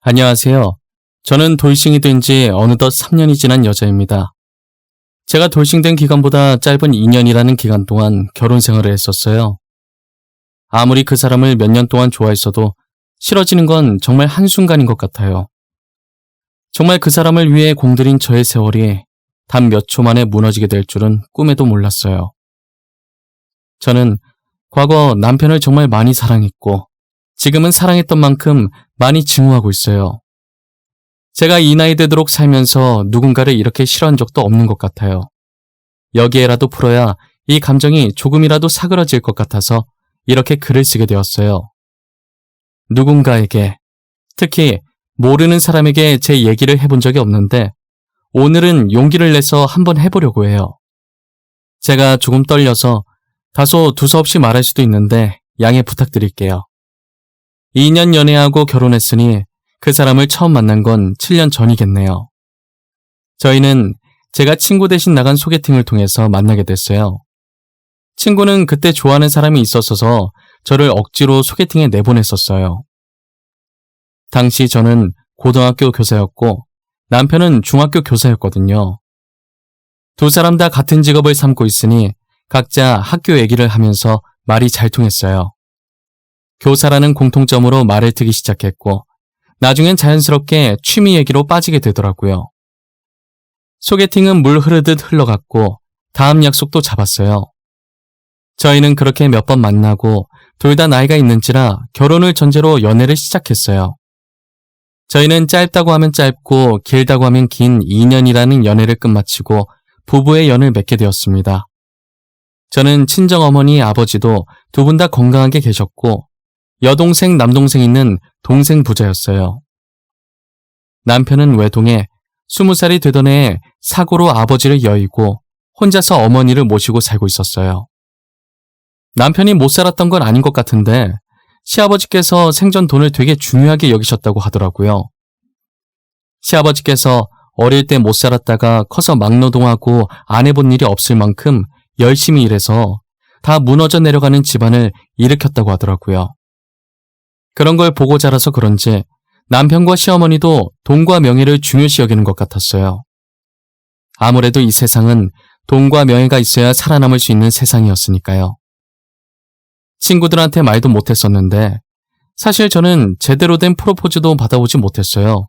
안녕하세요. 저는 돌싱이 된 지 어느덧 3년이 지난 여자입니다. 제가 돌싱된 기간보다 짧은 2년이라는 기간 동안 결혼 생활을 했었어요. 아무리 그 사람을 몇 년 동안 좋아했어도 싫어지는 건 정말 한순간인 것 같아요. 정말 그 사람을 위해 공들인 저의 세월이 단 몇 초 만에 무너지게 될 줄은 꿈에도 몰랐어요. 저는 과거 남편을 정말 많이 사랑했고 지금은 사랑했던 만큼 많이 증오하고 있어요. 제가 이 나이 되도록 살면서 누군가를 이렇게 싫어한 적도 없는 것 같아요. 여기에라도 풀어야 이 감정이 조금이라도 사그러질 것 같아서 이렇게 글을 쓰게 되었어요. 누군가에게, 특히 모르는 사람에게 제 얘기를 해본 적이 없는데 오늘은 용기를 내서 한번 해보려고 해요. 제가 조금 떨려서 다소 두서없이 말할 수도 있는데 양해 부탁드릴게요. 2년 연애하고 결혼했으니 그 사람을 처음 만난 건 7년 전이겠네요. 저희는 제가 친구 대신 나간 소개팅을 통해서 만나게 됐어요. 친구는 그때 좋아하는 사람이 있었어서 저를 억지로 소개팅에 내보냈었어요. 당시 저는 고등학교 교사였고 남편은 중학교 교사였거든요. 두 사람 다 같은 직업을 삼고 있으니 각자 학교 얘기를 하면서 말이 잘 통했어요. 교사라는 공통점으로 말을 트기 시작했고 나중엔 자연스럽게 취미 얘기로 빠지게 되더라고요. 소개팅은 물 흐르듯 흘러갔고 다음 약속도 잡았어요. 저희는 그렇게 몇 번 만나고 둘 다 나이가 있는지라 결혼을 전제로 연애를 시작했어요. 저희는 짧다고 하면 짧고 길다고 하면 긴 2년이라는 연애를 끝마치고 부부의 연을 맺게 되었습니다. 저는 친정어머니, 아버지도 두 분 다 건강하게 계셨고 여동생, 남동생 있는 동생 부자였어요. 남편은 외동에 20살이 되던 해에 사고로 아버지를 여의고 혼자서 어머니를 모시고 살고 있었어요. 남편이 못 살았던 건 아닌 것 같은데 시아버지께서 생전 돈을 되게 중요하게 여기셨다고 하더라고요. 시아버지께서 어릴 때 못 살았다가 커서 막노동하고 안 해본 일이 없을 만큼 열심히 일해서 다 무너져 내려가는 집안을 일으켰다고 하더라고요. 그런 걸 보고 자라서 그런지 남편과 시어머니도 돈과 명예를 중요시 여기는 것 같았어요. 아무래도 이 세상은 돈과 명예가 있어야 살아남을 수 있는 세상이었으니까요. 친구들한테 말도 못했었는데 사실 저는 제대로 된 프로포즈도 받아보지 못했어요.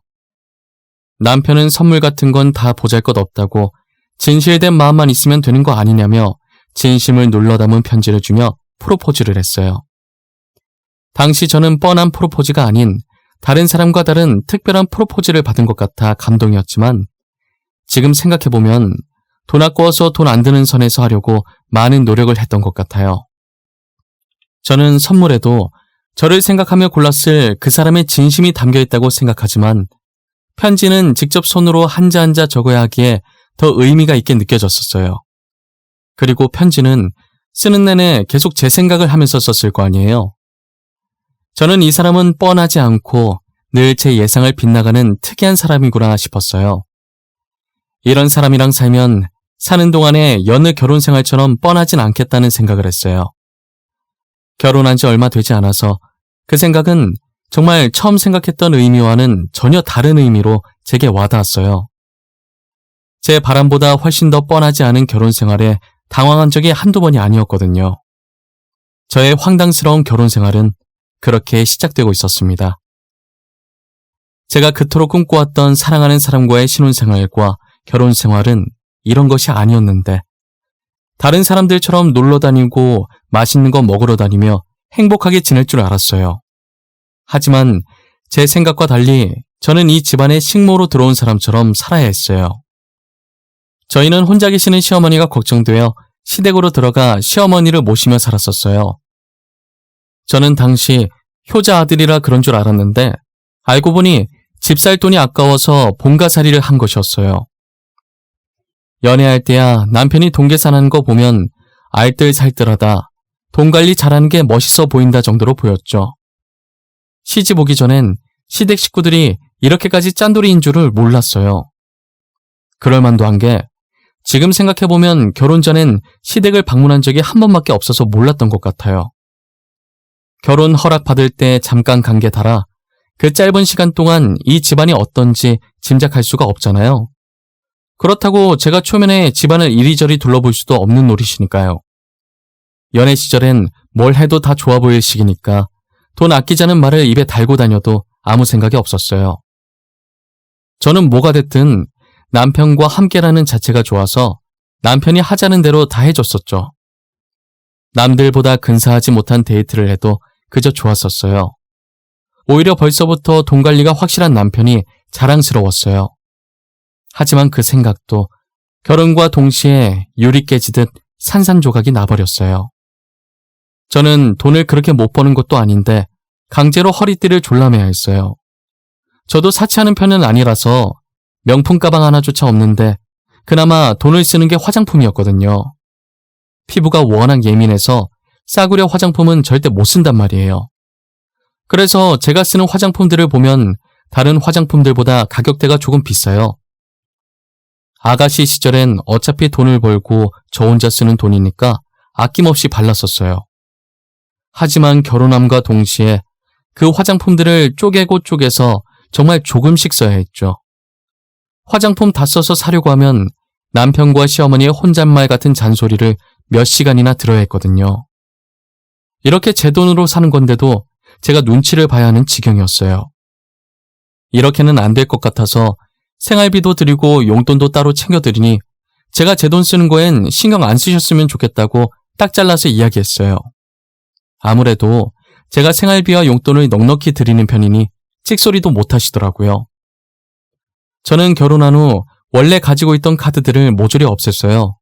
남편은 선물 같은 건 다 보잘것없다고 진실된 마음만 있으면 되는 거 아니냐며 진심을 눌러 담은 편지를 주며 프로포즈를 했어요. 당시 저는 뻔한 프로포즈가 아닌 다른 사람과 다른 특별한 프로포즈를 받은 것 같아 감동이었지만 지금 생각해보면 돈 아까워서 돈 안 드는 선에서 하려고 많은 노력을 했던 것 같아요. 저는 선물에도 저를 생각하며 골랐을 그 사람의 진심이 담겨있다고 생각하지만 편지는 직접 손으로 한자 한자 적어야 하기에 더 의미가 있게 느껴졌었어요. 그리고 편지는 쓰는 내내 계속 제 생각을 하면서 썼을 거 아니에요. 저는 이 사람은 뻔하지 않고 늘 제 예상을 빗나가는 특이한 사람이구나 싶었어요. 이런 사람이랑 살면 사는 동안에 여느 결혼 생활처럼 뻔하진 않겠다는 생각을 했어요. 결혼한 지 얼마 되지 않아서 그 생각은 정말 처음 생각했던 의미와는 전혀 다른 의미로 제게 와닿았어요. 제 바람보다 훨씬 더 뻔하지 않은 결혼 생활에 당황한 적이 한두 번이 아니었거든요. 저의 황당스러운 결혼 생활은 그렇게 시작되고 있었습니다. 제가 그토록 꿈꿔왔던 사랑하는 사람과의 신혼생활과 결혼생활은 이런 것이 아니었는데 다른 사람들처럼 놀러 다니고 맛있는 거 먹으러 다니며 행복하게 지낼 줄 알았어요. 하지만 제 생각과 달리 저는 이 집안에 식모로 들어온 사람처럼 살아야 했어요. 저희는 혼자 계시는 시어머니가 걱정되어 시댁으로 들어가 시어머니를 모시며 살았었어요. 저는 당시 효자 아들이라 그런 줄 알았는데 알고 보니 집 살 돈이 아까워서 본가살이를 한 것이었어요. 연애할 때야 남편이 돈 계산하는 거 보면 알뜰살뜰하다, 돈 관리 잘하는 게 멋있어 보인다 정도로 보였죠. 시집 오기 전엔 시댁 식구들이 이렇게까지 짠돌이인 줄을 몰랐어요. 그럴만도 한 게 지금 생각해보면 결혼 전엔 시댁을 방문한 적이 한 번밖에 없어서 몰랐던 것 같아요. 결혼 허락 받을 때 잠깐 간 게 달아 그 짧은 시간 동안 이 집안이 어떤지 짐작할 수가 없잖아요. 그렇다고 제가 초면에 집안을 이리저리 둘러볼 수도 없는 노릇이니까요. 연애 시절엔 뭘 해도 다 좋아 보일 시기니까 돈 아끼자는 말을 입에 달고 다녀도 아무 생각이 없었어요. 저는 뭐가 됐든 남편과 함께라는 자체가 좋아서 남편이 하자는 대로 다 해줬었죠. 남들보다 근사하지 못한 데이트를 해도 그저 좋았었어요. 오히려 벌써부터 돈 관리가 확실한 남편이 자랑스러웠어요. 하지만 그 생각도 결혼과 동시에 유리 깨지듯 산산조각이 나버렸어요. 저는 돈을 그렇게 못 버는 것도 아닌데 강제로 허리띠를 졸라매야 했어요. 저도 사치하는 편은 아니라서 명품 가방 하나조차 없는데 그나마 돈을 쓰는 게 화장품이었거든요. 피부가 워낙 예민해서 싸구려 화장품은 절대 못 쓴단 말이에요. 그래서 제가 쓰는 화장품들을 보면 다른 화장품들보다 가격대가 조금 비싸요. 아가씨 시절엔 어차피 돈을 벌고 저 혼자 쓰는 돈이니까 아낌없이 발랐었어요. 하지만 결혼함과 동시에 그 화장품들을 쪼개고 쪼개서 정말 조금씩 써야 했죠. 화장품 다 써서 사려고 하면 남편과 시어머니의 혼잣말 같은 잔소리를 몇 시간이나 들어야 했거든요. 이렇게 제 돈으로 사는 건데도 제가 눈치를 봐야 하는 지경이었어요. 이렇게는 안 될 것 같아서 생활비도 드리고 용돈도 따로 챙겨드리니 제가 제 돈 쓰는 거엔 신경 안 쓰셨으면 좋겠다고 딱 잘라서 이야기했어요. 아무래도 제가 생활비와 용돈을 넉넉히 드리는 편이니 찍소리도 못 하시더라고요. 저는 결혼한 후 원래 가지고 있던 카드들을 모조리 없앴어요.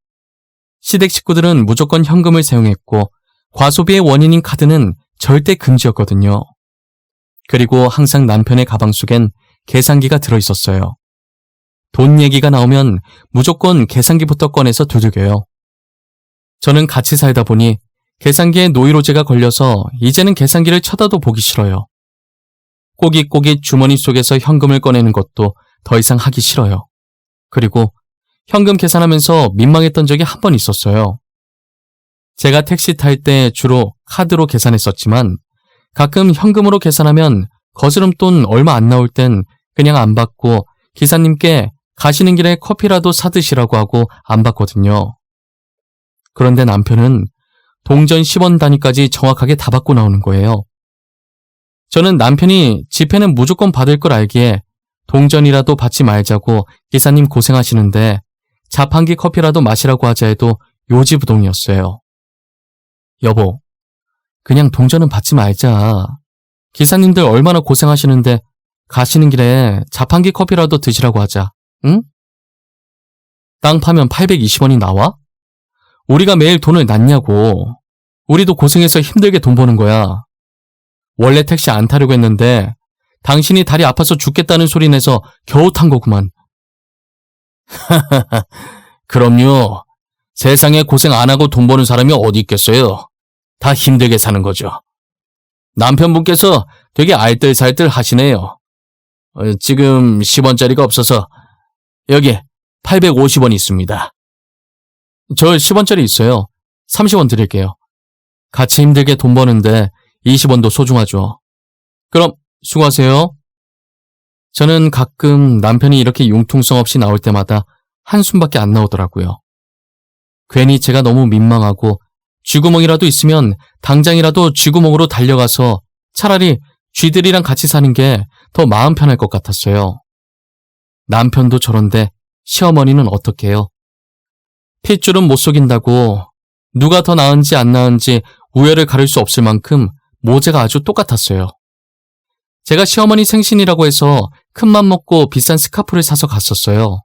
시댁 식구들은 무조건 현금을 사용했고 과소비의 원인인 카드는 절대 금지였거든요. 그리고 항상 남편의 가방 속엔 계산기가 들어있었어요. 돈 얘기가 나오면 무조건 계산기부터 꺼내서 두들겨요. 저는 같이 살다 보니 계산기에 노이로제가 걸려서 이제는 계산기를 쳐다도 보기 싫어요. 꼬깃꼬깃 주머니 속에서 현금을 꺼내는 것도 더 이상 하기 싫어요. 그리고 현금 계산하면서 민망했던 적이 한 번 있었어요. 제가 택시 탈 때 주로 카드로 계산했었지만 가끔 현금으로 계산하면 거스름돈 얼마 안 나올 땐 그냥 안 받고 기사님께 가시는 길에 커피라도 사드시라고 하고 안 받거든요. 그런데 남편은 동전 10원 단위까지 정확하게 다 받고 나오는 거예요. 저는 남편이 지폐는 무조건 받을 걸 알기에 동전이라도 받지 말자고 기사님 고생하시는데 자판기 커피라도 마시라고 하자 해도 요지부동이었어요. 여보, 그냥 동전은 받지 말자. 기사님들 얼마나 고생하시는데 가시는 길에 자판기 커피라도 드시라고 하자. 응? 땅 파면 820원이 나와? 우리가 매일 돈을 놨냐고. 우리도 고생해서 힘들게 돈 버는 거야. 원래 택시 안 타려고 했는데 당신이 다리 아파서 죽겠다는 소리 내서 겨우 탄 거구만. 그럼요. 세상에 고생 안 하고 돈 버는 사람이 어디 있겠어요. 다 힘들게 사는 거죠. 남편분께서 되게 알뜰살뜰 하시네요. 지금 10원짜리가 없어서 여기 850원 있습니다. 저 10원짜리 있어요. 30원 드릴게요. 같이 힘들게 돈 버는데 20원도 소중하죠. 그럼 수고하세요. 저는 가끔 남편이 이렇게 융통성 없이 나올 때마다 한숨밖에 안 나오더라고요. 괜히 제가 너무 민망하고 쥐구멍이라도 있으면 당장이라도 쥐구멍으로 달려가서 차라리 쥐들이랑 같이 사는 게 더 마음 편할 것 같았어요. 남편도 저런데 시어머니는 어떻게 해요? 핏줄은 못 속인다고 누가 더 나은지 안 나은지 우열을 가릴 수 없을 만큼 모제가 아주 똑같았어요. 제가 시어머니 생신이라고 해서 큰맘 먹고 비싼 스카프를 사서 갔었어요.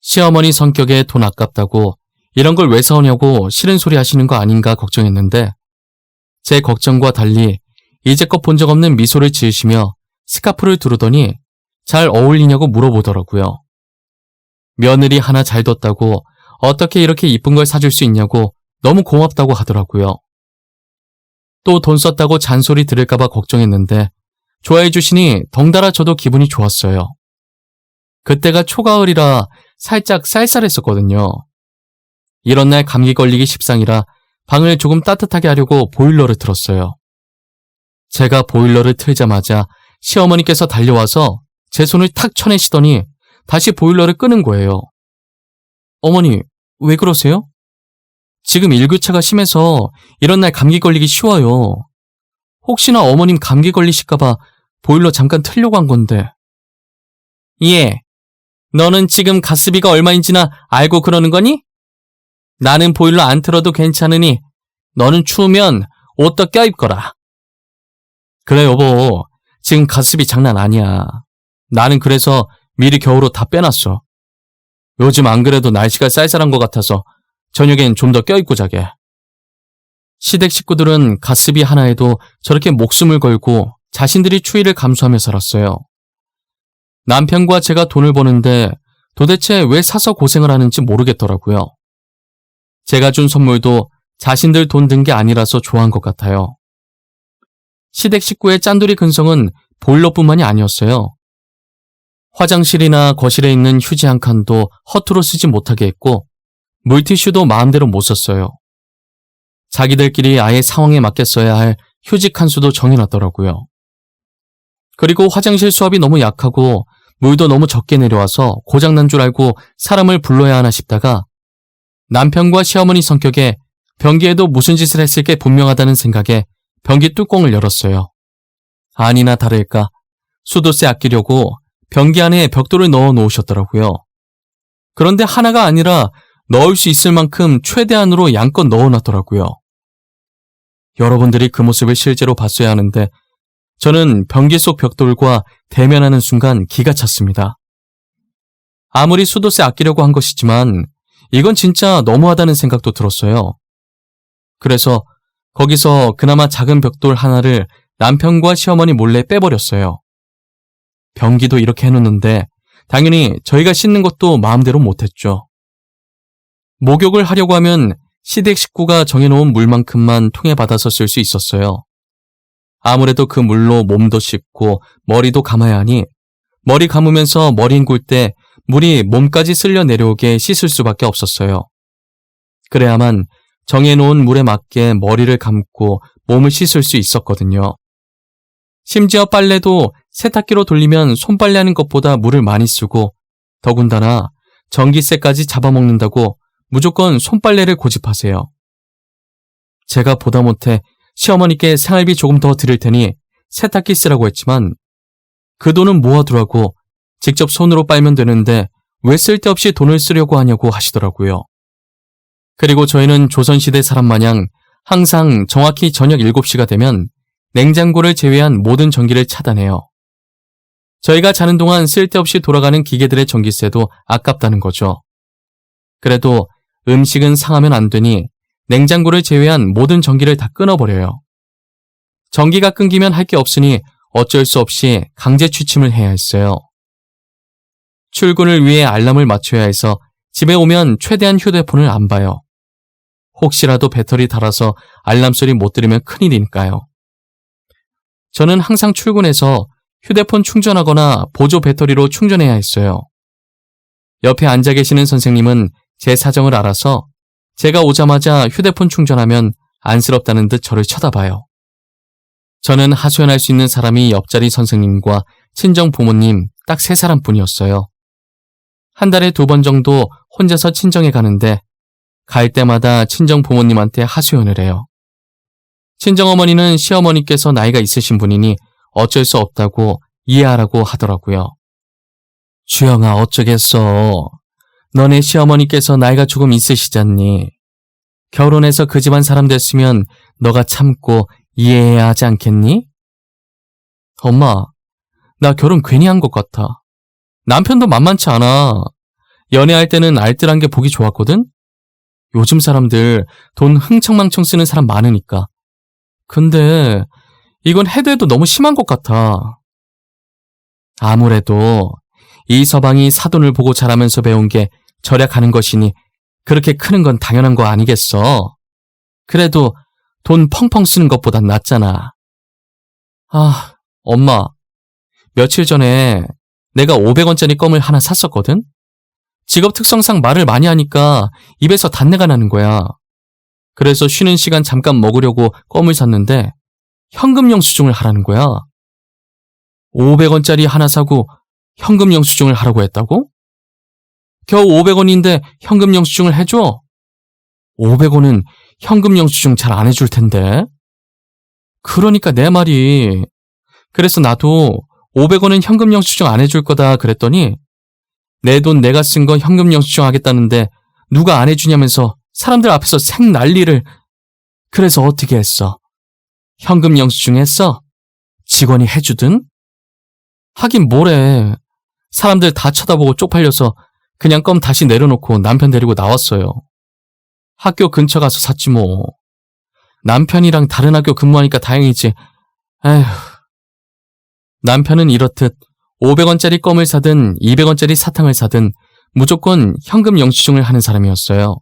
시어머니 성격에 돈 아깝다고 이런 걸 왜 사오냐고 싫은 소리 하시는 거 아닌가 걱정했는데 제 걱정과 달리 이제껏 본 적 없는 미소를 지으시며 스카프를 두르더니 잘 어울리냐고 물어보더라고요. 며느리 하나 잘 뒀다고 어떻게 이렇게 이쁜 걸 사줄 수 있냐고 너무 고맙다고 하더라고요. 또 돈 썼다고 잔소리 들을까봐 걱정했는데 좋아해 주시니 덩달아 저도 기분이 좋았어요. 그때가 초가을이라 살짝 쌀쌀했었거든요. 이런 날 감기 걸리기 십상이라 방을 조금 따뜻하게 하려고 보일러를 틀었어요. 제가 보일러를 틀자마자 시어머니께서 달려와서 제 손을 탁 쳐내시더니 다시 보일러를 끄는 거예요. 어머니, 왜 그러세요? 지금 일교차가 심해서 이런 날 감기 걸리기 쉬워요. 혹시나 어머님 감기 걸리실까봐 보일러 잠깐 틀려고 한 건데. 예, 너는 지금 가스비가 얼마인지나 알고 그러는 거니? 나는 보일러 안 틀어도 괜찮으니 너는 추우면 옷 더 껴입거라. 그래 여보, 지금 가스비 장난 아니야. 나는 그래서 미리 겨울옷 다 빼놨어. 요즘 안 그래도 날씨가 쌀쌀한 것 같아서 저녁엔 좀 더 껴입고 자게. 시댁 식구들은 가스비 하나에도 저렇게 목숨을 걸고 자신들이 추위를 감수하며 살았어요. 남편과 제가 돈을 버는데 도대체 왜 사서 고생을 하는지 모르겠더라고요. 제가 준 선물도 자신들 돈 든 게 아니라서 좋아한 것 같아요. 시댁 식구의 짠돌이 근성은 보일러뿐만이 아니었어요. 화장실이나 거실에 있는 휴지 한 칸도 허투루 쓰지 못하게 했고 물티슈도 마음대로 못 썼어요. 자기들끼리 아예 상황에 맞게 써야 할 휴지 칸수도 정해놨더라고요. 그리고 화장실 수압이 너무 약하고 물도 너무 적게 내려와서 고장난 줄 알고 사람을 불러야 하나 싶다가 남편과 시어머니 성격에 변기에도 무슨 짓을 했을 게 분명하다는 생각에 변기 뚜껑을 열었어요. 아니나 다를까 수도세 아끼려고 변기 안에 벽돌을 넣어 놓으셨더라고요. 그런데 하나가 아니라 넣을 수 있을 만큼 최대한으로 양껏 넣어놨더라고요. 여러분들이 그 모습을 실제로 봤어야 하는데 저는 변기 속 벽돌과 대면하는 순간 기가 찼습니다. 아무리 수도세 아끼려고 한 것이지만 이건 진짜 너무하다는 생각도 들었어요. 그래서 거기서 그나마 작은 벽돌 하나를 남편과 시어머니 몰래 빼버렸어요. 변기도 이렇게 해놓는데 당연히 저희가 씻는 것도 마음대로 못했죠. 목욕을 하려고 하면 시댁 식구가 정해놓은 물만큼만 통에 받아서 쓸 수 있었어요. 아무래도 그 물로 몸도 씻고 머리도 감아야 하니 머리 감으면서 머리 헹굴 때 물이 몸까지 쓸려 내려오게 씻을 수밖에 없었어요. 그래야만 정해놓은 물에 맞게 머리를 감고 몸을 씻을 수 있었거든요. 심지어 빨래도 세탁기로 돌리면 손빨래하는 것보다 물을 많이 쓰고 더군다나 전기세까지 잡아먹는다고 무조건 손빨래를 고집하세요. 제가 보다 못해 시어머니께 생활비 조금 더 드릴 테니 세탁기 쓰라고 했지만 그 돈은 모아두라고 직접 손으로 빨면 되는데 왜 쓸데없이 돈을 쓰려고 하냐고 하시더라고요. 그리고 저희는 조선시대 사람 마냥 항상 정확히 저녁 7시가 되면 냉장고를 제외한 모든 전기를 차단해요. 저희가 자는 동안 쓸데없이 돌아가는 기계들의 전기세도 아깝다는 거죠. 그래도 음식은 상하면 안 되니 냉장고를 제외한 모든 전기를 다 끊어버려요. 전기가 끊기면 할 게 없으니 어쩔 수 없이 강제 취침을 해야 했어요. 출근을 위해 알람을 맞춰야 해서 집에 오면 최대한 휴대폰을 안 봐요. 혹시라도 배터리 닳아서 알람 소리 못 들으면 큰일이니까요. 저는 항상 출근해서 휴대폰 충전하거나 보조 배터리로 충전해야 했어요. 옆에 앉아 계시는 선생님은 제 사정을 알아서 제가 오자마자 휴대폰 충전하면 안쓰럽다는 듯 저를 쳐다봐요. 저는 하소연할 수 있는 사람이 옆자리 선생님과 친정 부모님 딱 3사람뿐이었어요. 한 달에 2번 정도 혼자서 친정에 가는데 갈 때마다 친정 부모님한테 하소연을 해요. 친정어머니는 시어머니께서 나이가 있으신 분이니 어쩔 수 없다고 이해하라고 하더라고요. 주영아 어쩌겠어. 너네 시어머니께서 나이가 조금 있으시잖니. 결혼해서 그 집안 사람 됐으면 너가 참고 이해해야 하지 않겠니? 엄마, 나 결혼 괜히 한 것 같아. 남편도 만만치 않아. 연애할 때는 알뜰한 게 보기 좋았거든? 요즘 사람들 돈 흥청망청 쓰는 사람 많으니까. 근데 이건 해도 해도 너무 심한 것 같아. 아무래도 이 서방이 사돈을 보고 자라면서 배운 게 절약하는 것이니 그렇게 크는 건 당연한 거 아니겠어. 그래도 돈 펑펑 쓰는 것보단 낫잖아. 아, 엄마. 며칠 전에 내가 500원짜리 껌을 하나 샀었거든? 직업 특성상 말을 많이 하니까 입에서 단내가 나는 거야. 그래서 쉬는 시간 잠깐 먹으려고 껌을 샀는데 현금 영수증을 하라는 거야. 500원짜리 하나 사고 현금 영수증을 하라고 했다고? 겨우 500원인데 현금 영수증을 해줘? 500원은 현금 영수증 잘 안 해줄 텐데. 그러니까 내 말이. 그래서 나도 500원은 현금 영수증 안 해줄 거다 그랬더니 내 돈 내가 쓴 거 현금 영수증 하겠다는데 누가 안 해주냐면서 사람들 앞에서 생 난리를. 그래서 어떻게 했어? 현금 영수증 했어? 직원이 해주든? 하긴 뭐래. 사람들 다 쳐다보고 쪽팔려서 그냥 껌 다시 내려놓고 남편 데리고 나왔어요. 학교 근처 가서 샀지 뭐. 남편이랑 다른 학교 근무하니까 다행이지. 에휴. 남편은 이렇듯 500원짜리 껌을 사든 200원짜리 사탕을 사든 무조건 현금 영수증을 하는 사람이었어요.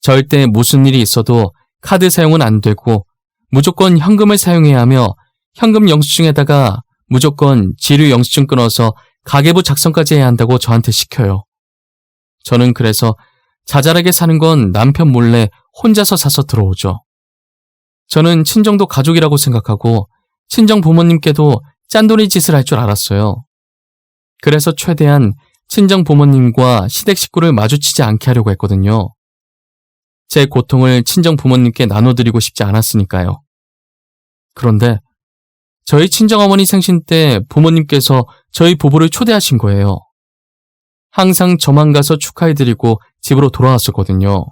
절대 무슨 일이 있어도 카드 사용은 안 되고 무조건 현금을 사용해야 하며 현금 영수증에다가 무조건 지류 영수증 끊어서 가계부 작성까지 해야 한다고 저한테 시켜요. 저는 그래서 자잘하게 사는 건 남편 몰래 혼자서 사서 들어오죠. 저는 친정도 가족이라고 생각하고 친정 부모님께도 짠돌이 짓을 할 줄 알았어요. 그래서 최대한 친정 부모님과 시댁 식구를 마주치지 않게 하려고 했거든요. 제 고통을 친정 부모님께 나눠드리고 싶지 않았으니까요. 그런데 저희 친정어머니 생신 때 부모님께서 저희 부부를 초대하신 거예요. 항상 저만 가서 축하해드리고 집으로 돌아왔었거든요.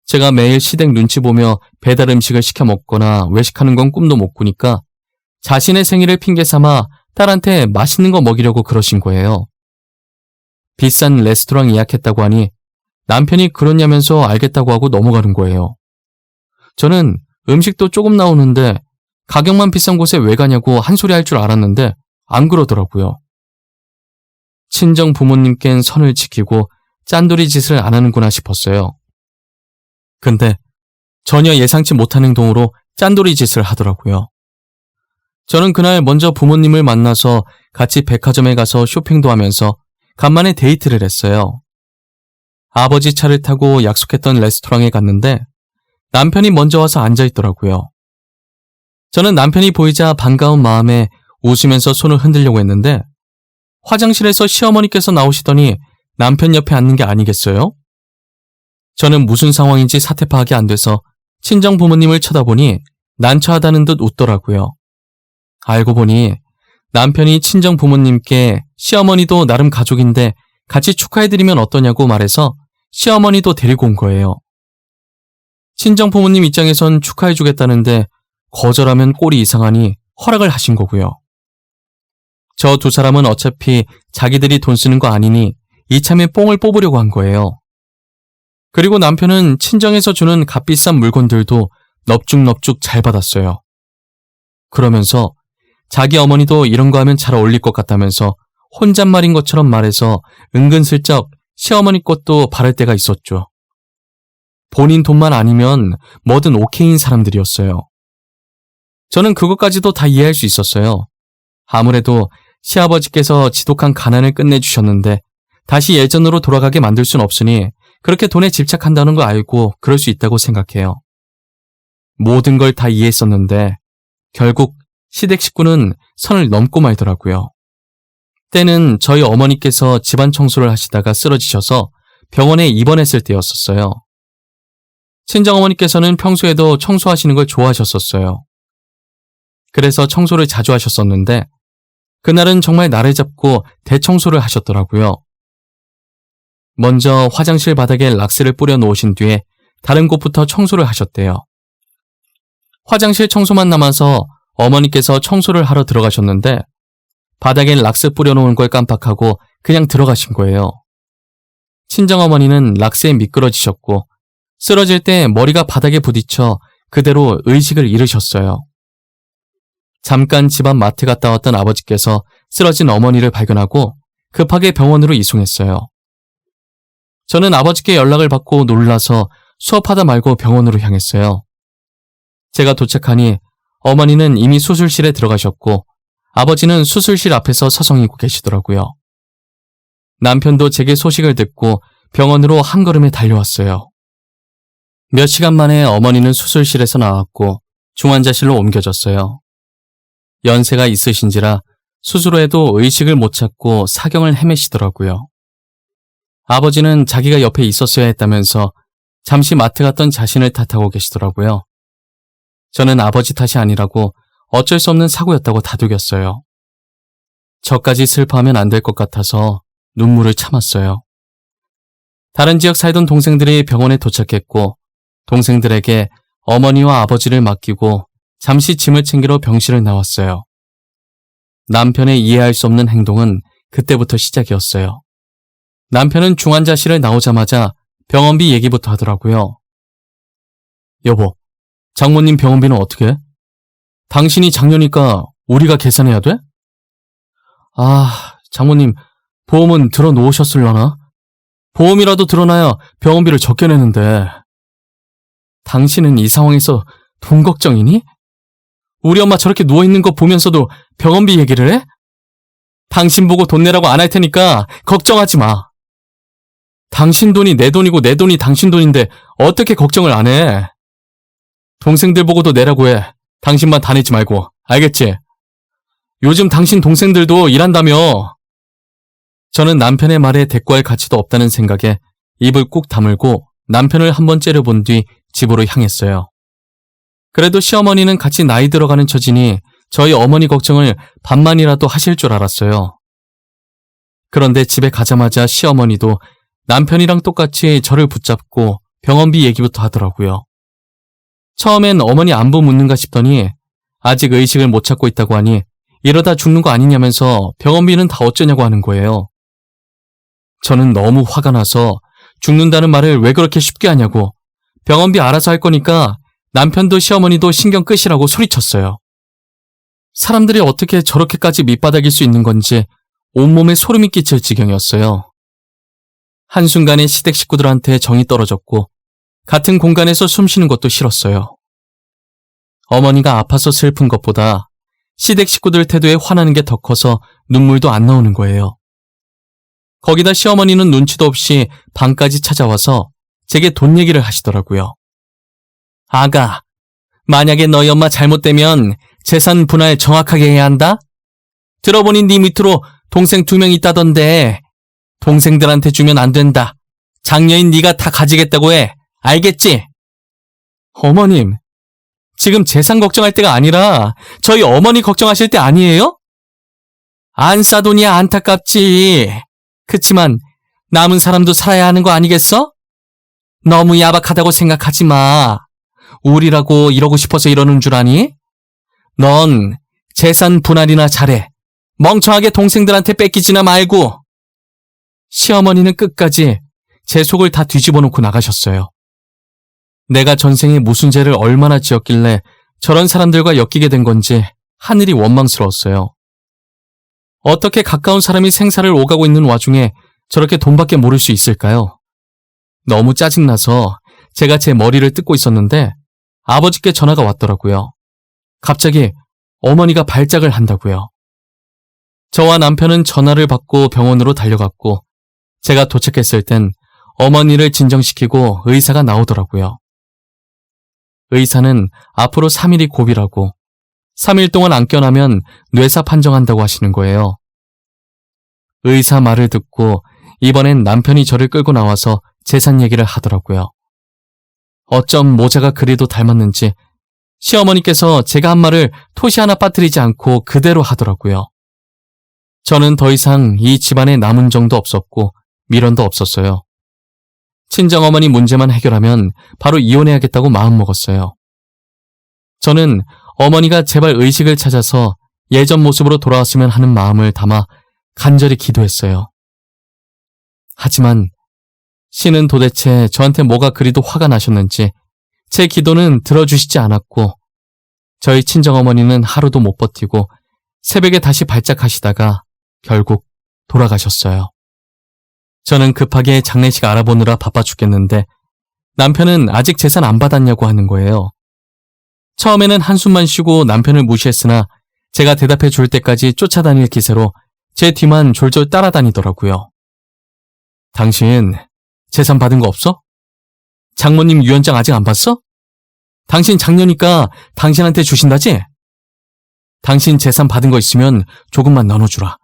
제가 매일 시댁 눈치 보며 배달 음식을 시켜 먹거나 외식하는 건 꿈도 못 꾸니까 자신의 생일을 핑계 삼아 딸한테 맛있는 거 먹이려고 그러신 거예요. 비싼 레스토랑 예약했다고 하니 남편이 그러냐면서 알겠다고 하고 넘어가는 거예요. 저는 음식도 조금 나오는데 가격만 비싼 곳에 왜 가냐고 한 소리 할 줄 알았는데 안 그러더라고요. 친정 부모님께는 선을 지키고 짠돌이 짓을 안 하는구나 싶었어요. 근데 전혀 예상치 못한 행동으로 짠돌이 짓을 하더라고요. 저는 그날 먼저 부모님을 만나서 같이 백화점에 가서 쇼핑도 하면서 간만에 데이트를 했어요. 아버지 차를 타고 약속했던 레스토랑에 갔는데 남편이 먼저 와서 앉아있더라고요. 저는 남편이 보이자 반가운 마음에 웃으면서 손을 흔들려고 했는데 화장실에서 시어머니께서 나오시더니 남편 옆에 앉는 게 아니겠어요? 저는 무슨 상황인지 사태 파악이 안 돼서 친정 부모님을 쳐다보니 난처하다는 듯 웃더라고요. 알고 보니 남편이 친정 부모님께 시어머니도 나름 가족인데 같이 축하해드리면 어떠냐고 말해서 시어머니도 데리고 온 거예요. 친정 부모님 입장에선 축하해주겠다는데 거절하면 꼴이 이상하니 허락을 하신 거고요. 저 두 사람은 어차피 자기들이 돈 쓰는 거 아니니 이참에 뽕을 뽑으려고 한 거예요. 그리고 남편은 친정에서 주는 값비싼 물건들도 넙죽넙죽 잘 받았어요. 그러면서 자기 어머니도 이런 거 하면 잘 어울릴 것 같다면서 혼잣말인 것처럼 말해서 은근슬쩍 시어머니 것도 바랄 때가 있었죠. 본인 돈만 아니면 뭐든 오케이인 사람들이었어요. 저는 그것까지도 다 이해할 수 있었어요. 아무래도 시아버지께서 지독한 가난을 끝내주셨는데 다시 예전으로 돌아가게 만들 순 없으니 그렇게 돈에 집착한다는 거 알고 그럴 수 있다고 생각해요. 모든 걸 다 이해했었는데 결국 시댁 식구는 선을 넘고 말더라고요. 때는 저희 어머니께서 집안 청소를 하시다가 쓰러지셔서 병원에 입원했을 때였었어요. 친정어머니께서는 평소에도 청소하시는 걸 좋아하셨었어요. 그래서 청소를 자주 하셨었는데 그날은 정말 날을 잡고 대청소를 하셨더라고요. 먼저 화장실 바닥에 락스를 뿌려 놓으신 뒤에 다른 곳부터 청소를 하셨대요. 화장실 청소만 남아서 어머니께서 청소를 하러 들어가셨는데 바닥에 락스 뿌려놓은 걸 깜빡하고 그냥 들어가신 거예요. 친정어머니는 락스에 미끄러지셨고 쓰러질 때 머리가 바닥에 부딪혀 그대로 의식을 잃으셨어요. 잠깐 집안 마트 갔다 왔던 아버지께서 쓰러진 어머니를 발견하고 급하게 병원으로 이송했어요. 저는 아버지께 연락을 받고 놀라서 수업하다 말고 병원으로 향했어요. 제가 도착하니 어머니는 이미 수술실에 들어가셨고 아버지는 수술실 앞에서 서성이고 계시더라고요. 남편도 제게 소식을 듣고 병원으로 한 걸음에 달려왔어요. 몇 시간 만에 어머니는 수술실에서 나왔고 중환자실로 옮겨졌어요. 연세가 있으신지라 스스로 해도 의식을 못 찾고 사경을 헤매시더라고요. 아버지는 자기가 옆에 있었어야 했다면서 잠시 마트 갔던 자신을 탓하고 계시더라고요. 저는 아버지 탓이 아니라고 어쩔 수 없는 사고였다고 다독였어요. 저까지 슬퍼하면 안 될 것 같아서 눈물을 참았어요. 다른 지역 살던 동생들이 병원에 도착했고 동생들에게 어머니와 아버지를 맡기고 잠시 짐을 챙기러 병실을 나왔어요. 남편의 이해할 수 없는 행동은 그때부터 시작이었어요. 남편은 중환자실을 나오자마자 병원비 얘기부터 하더라고요. 여보, 장모님 병원비는 어떻게 해? 당신이 장녀니까 우리가 계산해야 돼? 아, 장모님 보험은 들어놓으셨을려나? 보험이라도 들어놔야 병원비를 적게 내는데. 당신은 이 상황에서 돈 걱정이니? 우리 엄마 저렇게 누워있는 거 보면서도 병원비 얘기를 해? 당신 보고 돈 내라고 안 할 테니까 걱정하지 마. 당신 돈이 내 돈이고 내 돈이 당신 돈인데 어떻게 걱정을 안 해? 동생들 보고도 내라고 해. 당신만 다 내지 말고. 알겠지? 요즘 당신 동생들도 일한다며. 저는 남편의 말에 대꾸할 가치도 없다는 생각에 입을 꾹 다물고 남편을 한번 째려본 뒤 집으로 향했어요. 그래도 시어머니는 같이 나이 들어가는 처지니 저희 어머니 걱정을 반만이라도 하실 줄 알았어요. 그런데 집에 가자마자 시어머니도 남편이랑 똑같이 저를 붙잡고 병원비 얘기부터 하더라고요. 처음엔 어머니 안부 묻는가 싶더니 아직 의식을 못 찾고 있다고 하니 이러다 죽는 거 아니냐면서 병원비는 다 어쩌냐고 하는 거예요. 저는 너무 화가 나서 죽는다는 말을 왜 그렇게 쉽게 하냐고 병원비 알아서 할 거니까 남편도 시어머니도 신경 끄시라고 소리쳤어요. 사람들이 어떻게 저렇게까지 밑바닥일 수 있는 건지 온몸에 소름이 끼칠 지경이었어요. 한순간에 시댁 식구들한테 정이 떨어졌고 같은 공간에서 숨 쉬는 것도 싫었어요. 어머니가 아파서 슬픈 것보다 시댁 식구들 태도에 화나는 게 더 커서 눈물도 안 나오는 거예요. 거기다 시어머니는 눈치도 없이 방까지 찾아와서 제게 돈 얘기를 하시더라고요. 아가, 만약에 너희 엄마 잘못되면 재산 분할 정확하게 해야 한다? 들어보니 네 밑으로 동생 2명 있다던데 동생들한테 주면 안 된다. 장녀인 네가 다 가지겠다고 해. 알겠지? 어머님, 지금 재산 걱정할 때가 아니라 저희 어머니 걱정하실 때 아니에요? 안 싸돈이야 안타깝지. 그치만 남은 사람도 살아야 하는 거 아니겠어? 너무 야박하다고 생각하지 마. 우리라고 이러고 싶어서 이러는 줄 아니? 넌 재산 분할이나 잘해. 멍청하게 동생들한테 뺏기지나 말고. 시어머니는 끝까지 제 속을 다 뒤집어 놓고 나가셨어요. 내가 전생에 무슨 죄를 얼마나 지었길래 저런 사람들과 엮이게 된 건지 하늘이 원망스러웠어요. 어떻게 가까운 사람이 생사를 오가고 있는 와중에 저렇게 돈밖에 모를 수 있을까요? 너무 짜증나서 제가 제 머리를 뜯고 있었는데 아버지께 전화가 왔더라고요. 갑자기 어머니가 발작을 한다고요. 저와 남편은 전화를 받고 병원으로 달려갔고 제가 도착했을 땐 어머니를 진정시키고 의사가 나오더라고요. 의사는 앞으로 3일이 고비라고 3일 동안 안 깨어나면 뇌사 판정한다고 하시는 거예요. 의사 말을 듣고 이번엔 남편이 저를 끌고 나와서 재산 얘기를 하더라고요. 어쩜 모자가 그리도 닮았는지 시어머니께서 제가 한 말을 토시 하나 빠뜨리지 않고 그대로 하더라고요. 저는 더 이상 이 집안에 남은 정도 없었고 미련도 없었어요. 친정어머니 문제만 해결하면 바로 이혼해야겠다고 마음먹었어요. 저는 어머니가 제발 의식을 찾아서 예전 모습으로 돌아왔으면 하는 마음을 담아 간절히 기도했어요. 하지만 신은 도대체 저한테 뭐가 그리도 화가 나셨는지 제 기도는 들어주시지 않았고 저희 친정어머니는 하루도 못 버티고 새벽에 다시 발작하시다가 결국 돌아가셨어요. 저는 급하게 장례식 알아보느라 바빠 죽겠는데 남편은 아직 재산 안 받았냐고 하는 거예요. 처음에는 한숨만 쉬고 남편을 무시했으나 제가 대답해 줄 때까지 쫓아다닐 기세로 제 뒤만 졸졸 따라다니더라고요. 당신 재산 받은 거 없어? 장모님 유언장 아직 안 봤어? 당신 장녀니까 당신한테 주신다지? 당신 재산 받은 거 있으면 조금만 나눠주라.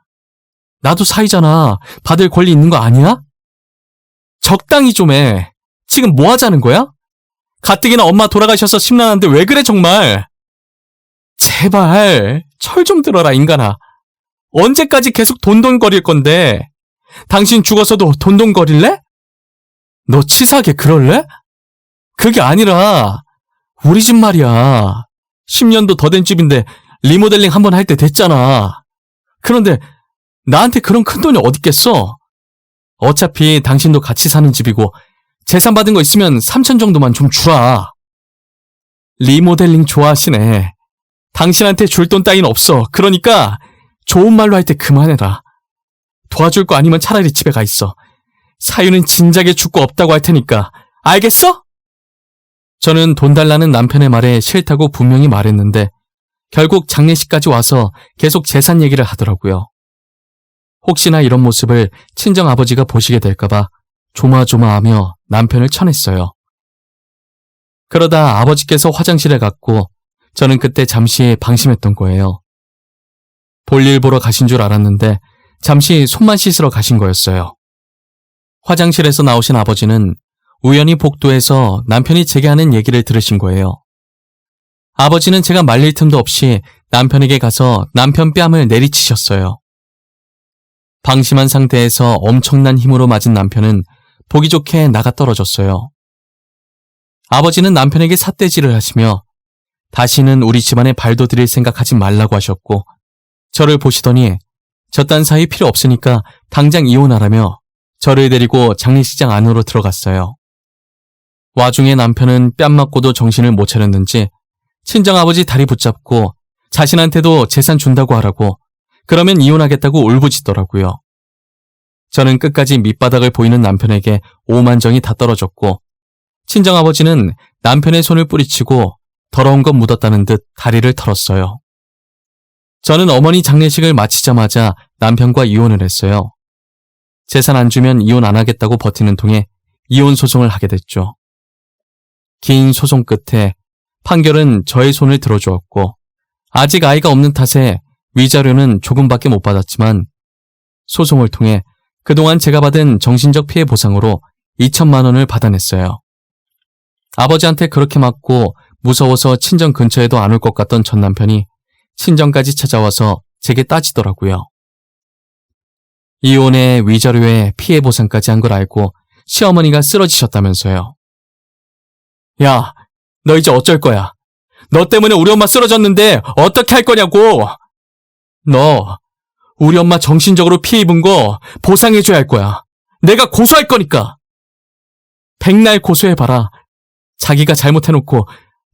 나도 사이잖아. 받을 권리 있는 거 아니야? 적당히 좀 해. 지금 뭐 하자는 거야? 가뜩이나 엄마 돌아가셔서 심란한데 왜 그래 정말? 제발 철 좀 들어라 인간아. 언제까지 계속 돈돈거릴 건데? 당신 죽어서도 돈돈거릴래? 너 치사하게 그럴래? 그게 아니라 우리 집 말이야. 10년도 더 된 집인데 리모델링 한번 할 때 됐잖아. 그런데 나한테 그런 큰돈이 어딨겠어? 어차피 당신도 같이 사는 집이고 재산 받은 거 있으면 3천 정도만 좀 주라. 리모델링 좋아하시네. 당신한테 줄 돈 따윈 없어. 그러니까 좋은 말로 할 때 그만해라. 도와줄 거 아니면 차라리 집에 가 있어. 사유는 진작에 죽고 없다고 할 테니까. 알겠어? 저는 돈 달라는 남편의 말에 싫다고 분명히 말했는데 결국 장례식까지 와서 계속 재산 얘기를 하더라고요. 혹시나 이런 모습을 친정아버지가 보시게 될까봐 조마조마하며 남편을 쳐냈어요. 그러다 아버지께서 화장실에 갔고 저는 그때 잠시 방심했던 거예요. 볼일 보러 가신 줄 알았는데 잠시 손만 씻으러 가신 거였어요. 화장실에서 나오신 아버지는 우연히 복도에서 남편이 제게 하는 얘기를 들으신 거예요. 아버지는 제가 말릴 틈도 없이 남편에게 가서 남편 뺨을 내리치셨어요. 방심한 상태에서 엄청난 힘으로 맞은 남편은 보기 좋게 나가 떨어졌어요. 아버지는 남편에게 삿대질을 하시며 다시는 우리 집안에 발도 들일 생각하지 말라고 하셨고 저를 보시더니 저딴 사이 필요 없으니까 당장 이혼하라며 저를 데리고 장례식장 안으로 들어갔어요. 와중에 남편은 뺨 맞고도 정신을 못 차렸는지 친정아버지 다리 붙잡고 자신한테도 재산 준다고 하라고 그러면 이혼하겠다고 울부짖더라고요. 저는 끝까지 밑바닥을 보이는 남편에게 오만정이 다 떨어졌고 친정아버지는 남편의 손을 뿌리치고 더러운 것 묻었다는 듯 다리를 털었어요. 저는 어머니 장례식을 마치자마자 남편과 이혼을 했어요. 재산 안 주면 이혼 안 하겠다고 버티는 통에 이혼 소송을 하게 됐죠. 긴 소송 끝에 판결은 저의 손을 들어주었고 아직 아이가 없는 탓에 위자료는 조금밖에 못 받았지만 소송을 통해 그동안 제가 받은 정신적 피해 보상으로 2천만 원을 받아냈어요. 아버지한테 그렇게 맞고 무서워서 친정 근처에도 안 올 것 같던 전 남편이 친정까지 찾아와서 제게 따지더라고요. 이혼에 위자료에 피해 보상까지 한 걸 알고 시어머니가 쓰러지셨다면서요. 야, 너 이제 어쩔 거야? 너 때문에 우리 엄마 쓰러졌는데 어떻게 할 거냐고! 너 우리 엄마 정신적으로 피해 입은 거 보상해줘야 할 거야. 내가 고소할 거니까! 백날 고소해봐라. 자기가 잘못해놓고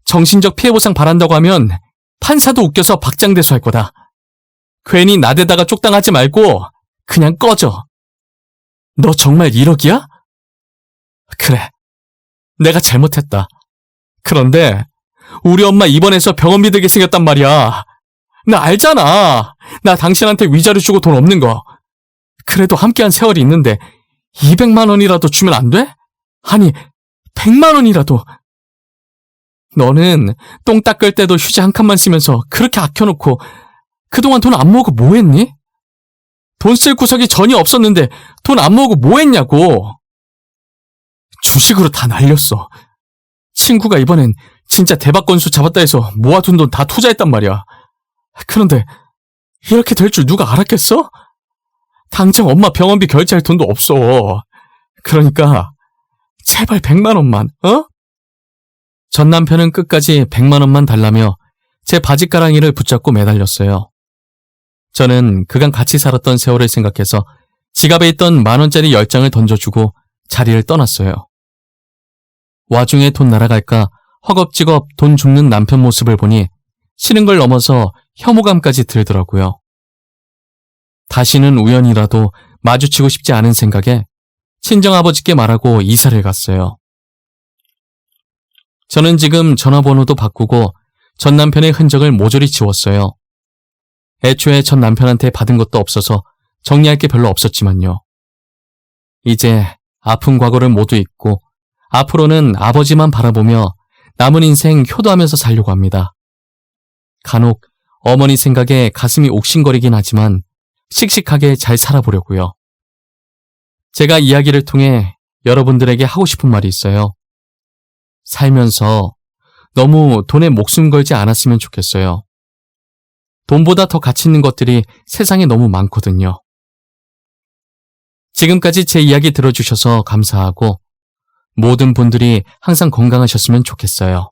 정신적 피해 보상 바란다고 하면 판사도 웃겨서 박장대소할 거다. 괜히 나대다가 쪽당하지 말고 그냥 꺼져. 너 정말 1억이야? 그래, 내가 잘못했다. 그런데 우리 엄마 입원해서 병원비 들게 생겼단 말이야. 나 알잖아. 나 당신한테 위자료 주고 돈 없는 거. 그래도 함께한 세월이 있는데 200만 원이라도 주면 안 돼? 아니, 100만 원이라도. 너는 똥 닦을 때도 휴지 한 칸만 쓰면서 그렇게 아껴놓고 그동안 돈 안 모으고 뭐 했니? 돈 쓸 구석이 전혀 없었는데 돈 안 모으고 뭐 했냐고. 주식으로 다 날렸어. 친구가 이번엔 진짜 대박 건수 잡았다 해서 모아둔 돈 다 투자했단 말이야. 그런데 이렇게 될 줄 누가 알았겠어? 당장 엄마 병원비 결제할 돈도 없어. 그러니까 제발 100만 원만, 어? 전 남편은 끝까지 100만 원만 달라며 제 바지가랑이를 붙잡고 매달렸어요. 저는 그간 같이 살았던 세월을 생각해서 지갑에 있던 10,000원짜리 10장을 던져주고 자리를 떠났어요. 와중에 돈 날아갈까 허겁지겁 돈 줍는 남편 모습을 보니 싫은 걸 넘어서 혐오감까지 들더라고요. 다시는 우연이라도 마주치고 싶지 않은 생각에 친정아버지께 말하고 이사를 갔어요. 저는 지금 전화번호도 바꾸고 전 남편의 흔적을 모조리 지웠어요. 애초에 전 남편한테 받은 것도 없어서 정리할 게 별로 없었지만요. 이제 아픈 과거를 모두 잊고 앞으로는 아버지만 바라보며 남은 인생 효도하면서 살려고 합니다. 간혹 어머니 생각에 가슴이 옥신거리긴 하지만 씩씩하게 잘 살아보려고요. 제가 이야기를 통해 여러분들에게 하고 싶은 말이 있어요. 살면서 너무 돈에 목숨 걸지 않았으면 좋겠어요. 돈보다 더 가치 있는 것들이 세상에 너무 많거든요. 지금까지 제 이야기 들어주셔서 감사하고 모든 분들이 항상 건강하셨으면 좋겠어요.